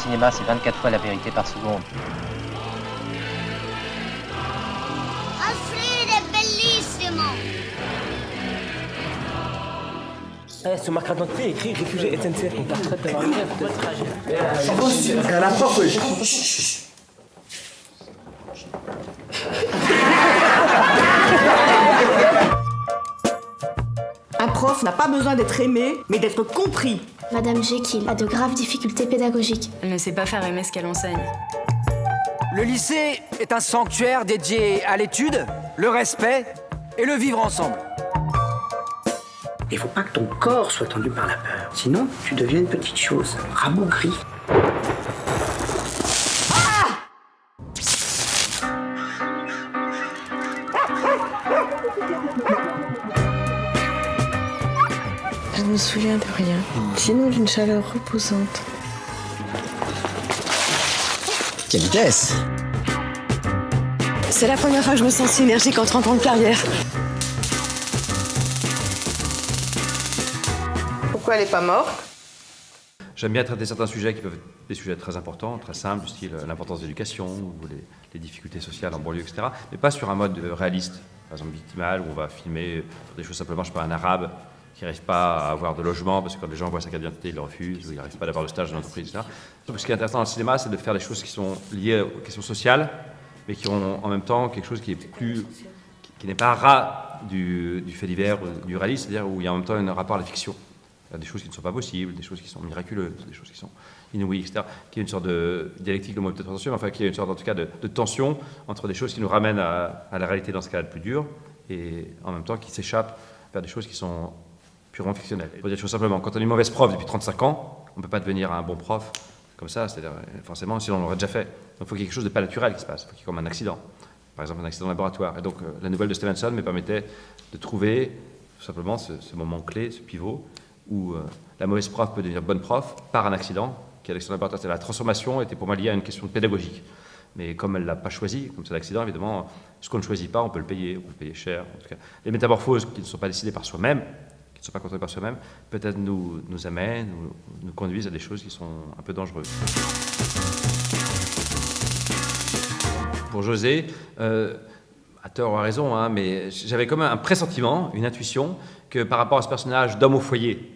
cinéma, c'est 24 fois la vérité par seconde. Alfred è bellissimo! Sur ma carte d'identité, écrit réfugié SNCF. On part d'avoir une rêve de trajet. À la prof, Un prof n'a pas besoin d'être aimé, mais d'être compris. Madame Jekyll a de graves difficultés pédagogiques. Elle ne sait pas faire aimer ce qu'elle enseigne. Le lycée est un sanctuaire dédié à l'étude, le respect et le vivre ensemble. Il faut pas que ton corps soit tendu par la peur. Sinon, tu deviens une petite chose, rabougrie. Je ne me souviens de rien, sinon d'une chaleur reposante. Quelle vitesse! C'est la première fois que je me sens si énergique en 30 ans de carrière. Pourquoi elle n'est pas morte? J'aime bien traiter certains sujets qui peuvent être des sujets très importants, très simples, du style l'importance de l'éducation ou les difficultés sociales en banlieue, etc. Mais pas sur un mode réaliste, par exemple victimal, où on va filmer des choses simplement, je sais pas, un arabe qui n'arrive pas à avoir de logement parce que quand les gens voient sa carte d'identité, ils le refusent, ou il n'arrive pas à avoir de stage dans l'entreprise, etc. Donc, ce qui est intéressant dans le cinéma, c'est de faire des choses qui sont liées aux questions sociales, mais qui ont en même temps quelque chose qui est plus, qui n'est pas ras du fait divers, du réalisme, c'est-à-dire où il y a en même temps un rapport à la fiction. Il y a des choses qui ne sont pas possibles, des choses qui sont miraculeuses, des choses qui sont inouïes, etc. Qui est une sorte de dialectique, le mot peut-être attention, mais enfin qui est une sorte en tout cas de tension entre des choses qui nous ramènent à la réalité dans ce cas-là le plus dur, et en même temps qui s'échappent vers des choses qui sont purement fictionnelles. Pour dire tout simplement, quand on est une mauvaise prof depuis 35 ans, on ne peut pas devenir un bon prof comme ça, c'est-à-dire forcément, sinon on l'aurait déjà fait. Donc il faut qu'il y ait quelque chose de pas naturel qui se passe, il faut qu'il y ait comme un accident. Par exemple, un accident de laboratoire. Et donc la nouvelle de Stevenson me permettait de trouver tout simplement ce moment clé, ce pivot, où la mauvaise prof peut devenir bonne prof par un accident, qui est l'accident de laboratoire. La transformation était pour moi liée à une question pédagogique. Mais comme elle ne l'a pas choisi, comme c'est l'accident, évidemment, ce qu'on ne choisit pas, on peut le payer cher. En tout cas, les métamorphoses qui ne sont pas décidées par soi-même, qui ne sont pas contrôlées par soi-même, peut-être nous amènent, nous conduisent à des choses qui sont un peu dangereuses. Pour José, à tort ou à raison, hein, mais j'avais comme un pressentiment, une intuition, que par rapport à ce personnage d'homme au foyer,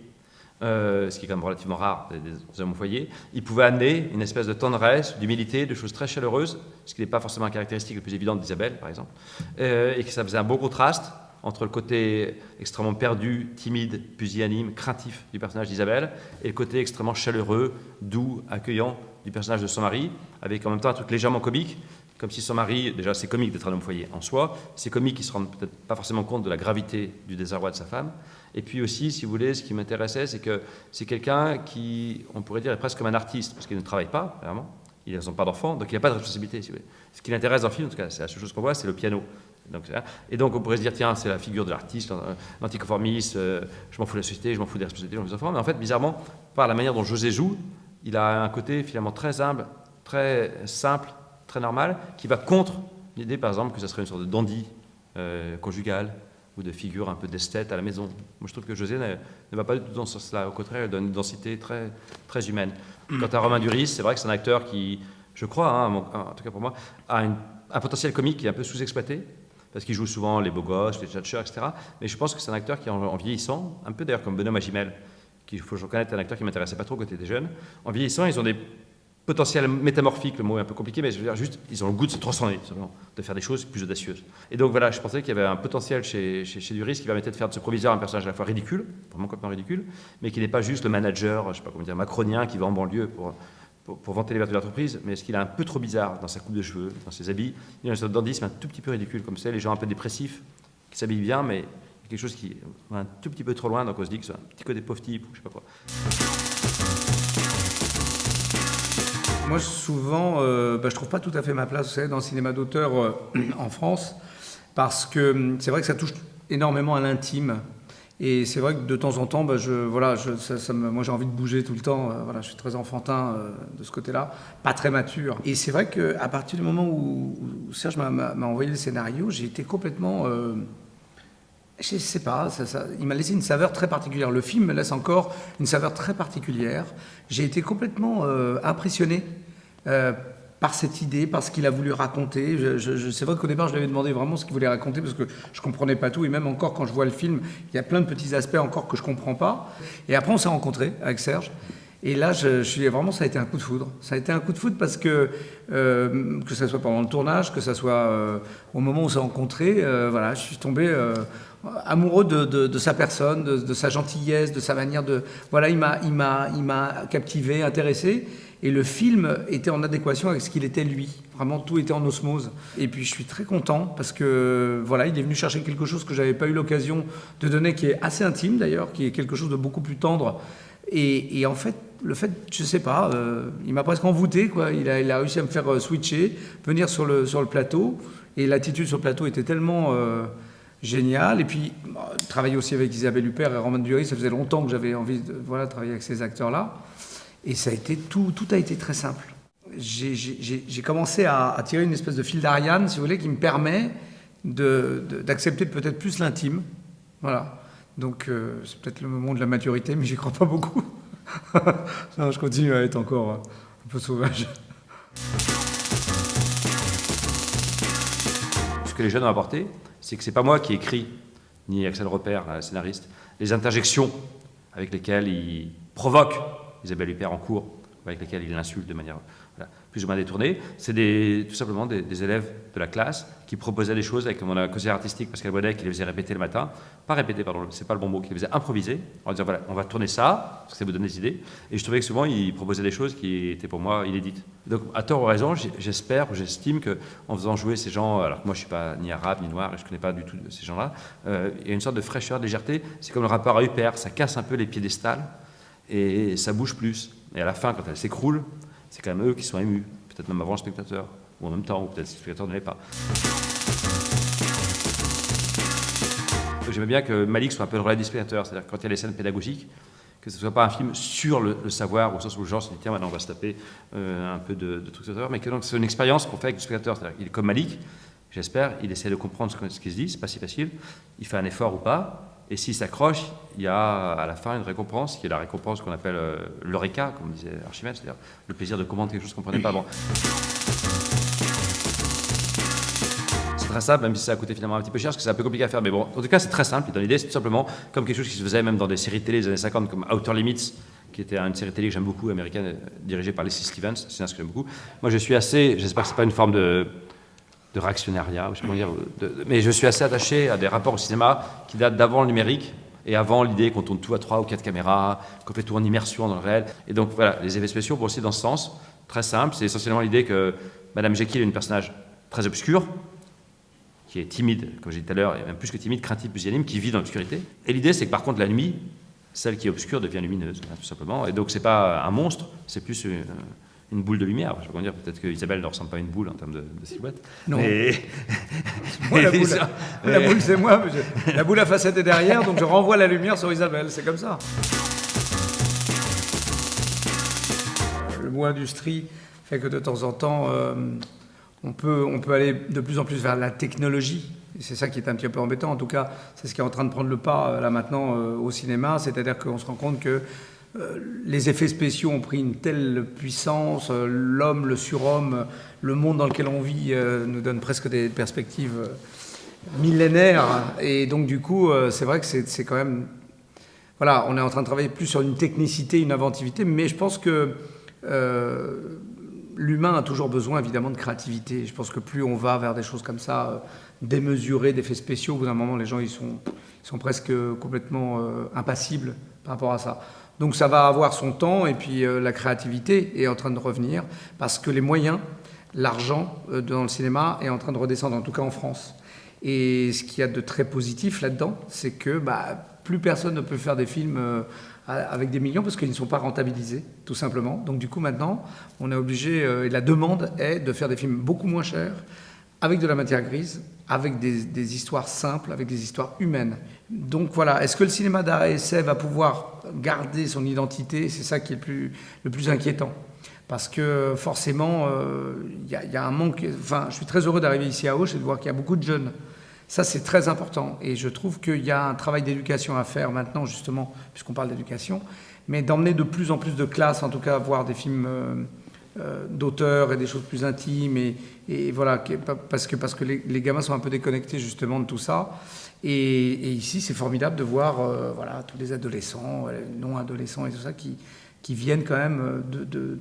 ce qui est quand même relativement rare des hommes au foyer, il pouvait amener une espèce de tendresse, d'humilité, de choses très chaleureuses, ce qui n'est pas forcément la caractéristique la plus évidente d'Isabelle, par exemple, et que ça faisait un beau contraste entre le côté extrêmement perdu, timide, pusillanime, craintif du personnage d'Isabelle, et le côté extrêmement chaleureux, doux, accueillant du personnage de son mari, avec en même temps un truc légèrement comique, comme si son mari, déjà c'est comique d'être un homme foyer en soi, c'est comique qu'il ne se rende peut-être pas forcément compte de la gravité du désarroi de sa femme. Et puis aussi, si vous voulez, ce qui m'intéressait, c'est que c'est quelqu'un qui, on pourrait dire, est presque comme un artiste, parce qu'il ne travaille pas, vraiment, il n'a pas d'enfant, donc il n'a pas de responsabilité, si vous voulez. Ce qui l'intéresse dans le film, en tout cas, c'est la seule chose qu'on voit, c'est le piano. Et donc on pourrait se dire, tiens, c'est la figure de l'artiste, l'anticonformiste, je m'en fous de la société, je m'en fous des responsabilités, je m'en fous des enfants, mais en fait, bizarrement, par la manière dont José joue, il a un côté finalement très humble, très simple, très normal, qui va contre l'idée, par exemple, que ça serait une sorte de dandy conjugal ou de figure un peu d'esthète à la maison. Moi, je trouve que José ne va pas du tout dans ce sens-là. Au contraire, il donne une densité très, très humaine. Quant à Romain Duris, c'est vrai que c'est un acteur qui, je crois, hein, en tout cas pour moi, a un potentiel comique qui est un peu sous-exploité, parce qu'il joue souvent les beaux gosses, les tchatcheurs, etc. Mais je pense que c'est un acteur qui, en vieillissant, un peu d'ailleurs comme Benoît Magimel, qui, il faut que je reconnaisse, un acteur qui ne m'intéressait pas trop quand j'étais jeune, en vieillissant, ils ont des potentiel métamorphique, le mot est un peu compliqué, mais je veux dire juste, ils ont le goût de se transformer, simplement, de faire des choses plus audacieuses. Et donc voilà, je pensais qu'il y avait un potentiel chez Duris qui permettait de faire de ce proviseur un personnage à la fois ridicule, vraiment complètement ridicule, mais qui n'est pas juste le manager, je ne sais pas comment dire, macronien qui va en banlieue pour vanter les vertus de l'entreprise, mais est-ce qu'il est un peu trop bizarre dans sa coupe de cheveux, dans ses habits. Il y a une sorte de dandisme un tout petit peu ridicule, comme ça, les gens un peu dépressifs, qui s'habillent bien, mais il y a quelque chose qui va un tout petit peu trop loin, donc on se dit que c'est un petit côté pauvre type, ou je ne sais pas quoi. Moi, souvent, je trouve pas tout à fait ma place, vous savez, dans le cinéma d'auteur en France, parce que c'est vrai que ça touche énormément à l'intime. Et c'est vrai que de temps en temps, moi j'ai envie de bouger tout le temps. Voilà, je suis très enfantin de ce côté-là, pas très mature. Et c'est vrai qu'à partir du moment où Serge m'a envoyé le scénario, j'ai été complètement Je sais pas, il m'a laissé une saveur très particulière. Le film me laisse encore une saveur très particulière. J'ai été complètement impressionné par cette idée, par ce qu'il a voulu raconter. C'est vrai qu'au départ, je lui avais demandé vraiment ce qu'il voulait raconter parce que je comprenais pas tout. Et même encore, quand je vois le film, il y a plein de petits aspects encore que je comprends pas. Et après, on s'est rencontrés avec Serge. Et là, vraiment, ça a été un coup de foudre. Ça a été un coup de foudre parce que ça soit pendant le tournage, que ça soit au moment où on s'est rencontrés, voilà, je suis tombé amoureux de sa personne, de sa gentillesse, de sa manière de... Voilà, il m'a captivé, intéressé. Et le film était en adéquation avec ce qu'il était lui. Vraiment, tout était en osmose. Et puis, je suis très content parce que, voilà, il est venu chercher quelque chose que j'avais pas eu l'occasion de donner, qui est assez intime d'ailleurs, qui est quelque chose de beaucoup plus tendre. Et en fait, le fait, je sais pas, il m'a presque envoûté, quoi. Il a réussi à me faire switcher, venir sur le plateau. Et l'attitude sur le plateau était tellement géniale. Et puis, travailler aussi avec Isabelle Huppert et Romain Duris, ça faisait longtemps que j'avais envie de travailler avec ces acteurs-là. Et ça a été tout a été très simple. J'ai commencé à tirer une espèce de fil d'Ariane, si vous voulez, qui me permet d'accepter peut-être plus l'intime. Voilà. Donc, c'est peut-être le moment de la maturité, mais j'y crois pas beaucoup. Non, je continue à être encore un peu sauvage. Ce que les jeunes ont apporté, c'est que c'est pas moi qui écris, ni Axel Repère, scénariste, les interjections avec lesquelles il provoque Isabelle Huppert en cours, avec lesquelles il l'insulte de manière plus ou moins détournée. C'est tout simplement des élèves de la classe qui proposaient des choses avec mon causerie artistique, Pascal Bodet, qui les faisait répéter le matin. Pas répéter, pardon, c'est pas le bon mot, qui les faisait improviser, en disant voilà, on va tourner ça, parce que ça vous donne des idées. Et je trouvais que souvent, il proposait des choses qui étaient pour moi inédites. Donc, à tort ou à raison, j'espère ou j'estime qu'en faisant jouer ces gens, alors que moi je suis pas ni arabe ni noir et je connais pas du tout ces gens-là, il y a une sorte de fraîcheur, de légèreté. C'est comme le rapport à Huppert, ça casse un peu les piédestals et ça bouge plus. Et à la fin, quand elle s'écroule, c'est quand même eux qui sont émus, peut-être même avant le spectateur, ou en même temps, ou peut-être si le spectateur ne l'est pas. J'aimais bien que Malik soit un peu le relais du spectateur, c'est-à-dire quand il y a les scènes pédagogiques, que ce ne soit pas un film sur le savoir, au sens où le genre se dit tiens, maintenant on va se taper un peu de trucs de savoir, mais que donc c'est une expérience qu'on fait avec le spectateur. C'est-à-dire qu'il est comme Malik, j'espère, il essaie de comprendre ce qu'il se dit, c'est pas si facile, il fait un effort ou pas. Et s'il s'accroche, il y a à la fin une récompense, qui est la récompense qu'on appelle l'eureka, comme disait Archimède, c'est-à-dire le plaisir de comprendre quelque chose qu'on ne comprenait pas avant. C'est très simple, même si ça a coûté finalement un petit peu cher, parce que c'est un peu compliqué à faire. Mais bon, en tout cas, c'est très simple. Et dans l'idée, c'est tout simplement comme quelque chose qui se faisait même dans des séries télé des années 50, comme Outer Limits, qui était une série télé que j'aime beaucoup, américaine, dirigée par Leslie Stevens. C'est un ce que j'aime beaucoup. Moi, je suis assez, j'espère que ce n'est pas une forme de réactionnariat, je sais pas dire, mais je suis assez attaché à des rapports au cinéma qui datent d'avant le numérique et avant l'idée qu'on tourne tout à 3 ou 4 caméras, qu'on fait tout en immersion dans le réel. Et donc voilà, les effets spéciaux vont aussi dans ce sens, très simple. C'est essentiellement l'idée que Madame Jekyll est un personnage très obscur, qui est timide, comme j'ai dit tout à l'heure, et même plus que timide, craintif, pusillanime, qui vit dans l'obscurité. Et l'idée, c'est que par contre, la nuit, celle qui est obscure devient lumineuse, tout simplement. Et donc c'est pas un monstre, c'est plus une boule de lumière. Je peux dire, peut-être que Isabelle ne ressemble pas à une boule en termes de silhouette. Non. Mais... Moi, la boule, c'est moi. La boule à facette est derrière, donc je renvoie la lumière sur Isabelle. C'est comme ça. Le mot industrie fait que de temps en temps, on peut aller de plus en plus vers la technologie. Et c'est ça qui est un petit peu embêtant. En tout cas, c'est ce qui est en train de prendre le pas là maintenant au cinéma. C'est-à-dire qu'on se rend compte que les effets spéciaux ont pris une telle puissance, l'homme, le surhomme, le monde dans lequel on vit nous donne presque des perspectives millénaires. Et donc du coup, c'est vrai que c'est quand même... Voilà, on est en train de travailler plus sur une technicité, une inventivité, mais je pense que l'humain a toujours besoin évidemment de créativité. Je pense que plus on va vers des choses comme ça, démesurées, d'effets spéciaux, au bout d'un moment, les gens ils sont presque complètement impassibles par rapport à ça. Donc ça va avoir son temps, et puis la créativité est en train de revenir, parce que les moyens, l'argent dans le cinéma est en train de redescendre, en tout cas en France. Et ce qu'il y a de très positif là-dedans, c'est que plus personne ne peut faire des films avec des millions, parce qu'ils ne sont pas rentabilisés, tout simplement. Donc du coup maintenant, on est obligé, et la demande est de faire des films beaucoup moins chers, avec de la matière grise, avec des histoires simples, avec des histoires humaines. Donc voilà, est-ce que le cinéma d'art et essai va pouvoir garder son identité? C'est ça qui est le plus inquiétant. Parce que forcément, y a un manque... Enfin, je suis très heureux d'arriver ici à Auch et de voir qu'il y a beaucoup de jeunes Ça, c'est très important. Et je trouve qu'il y a un travail d'éducation à faire maintenant, justement, puisqu'on parle d'éducation, mais d'emmener de plus en plus de classes, en tout cas, voir des films d'auteurs et des choses plus intimes. Et voilà, parce que les gamins sont un peu déconnectés, justement, de tout ça. Et ici, c'est formidable de voir voilà, tous les adolescents, non-adolescents et tout ça, qui viennent quand même de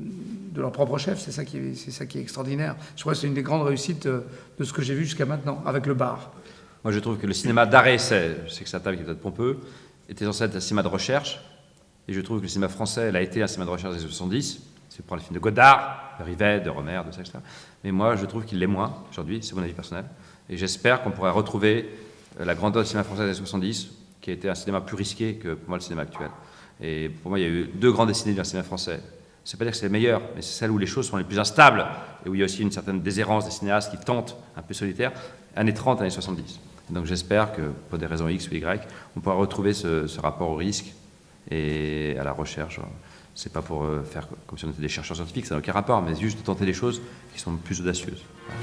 leur propre chef. C'est ça qui est extraordinaire. Je crois que c'est une des grandes réussites de ce que j'ai vu jusqu'à maintenant, avec le bar. Moi, je trouve que le cinéma d'arrêt-essai, je sais que c'est un terme qui est peut-être pompeux, était censé être un cinéma de recherche. Et je trouve que le cinéma français, elle a été un cinéma de recherche des années 70. Si vous prenez les films de Godard, de Rivet, de Romer, de ça, etc. Mais moi, je trouve qu'il l'est moins aujourd'hui, c'est mon avis personnel. Et j'espère qu'on pourra retrouver la grandeur du cinéma français des années 70, qui a été un cinéma plus risqué que pour moi le cinéma actuel. Et pour moi, il y a eu 2 grandes décennies dans le cinéma français. C'est pas dire que c'est les meilleurs, mais c'est celles où les choses sont les plus instables et où il y a aussi une certaine déshérence des cinéastes qui tentent, un peu solitaires, années 30, années 70. Et donc j'espère que, pour des raisons X ou Y, on pourra retrouver ce rapport au risque et à la recherche. C'est pas pour faire comme si on était des chercheurs scientifiques, ça n'a aucun rapport, mais juste de tenter des choses qui sont plus audacieuses.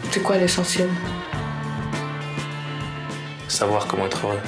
C'est quoi l'essentiel? Savoir comment être heureux.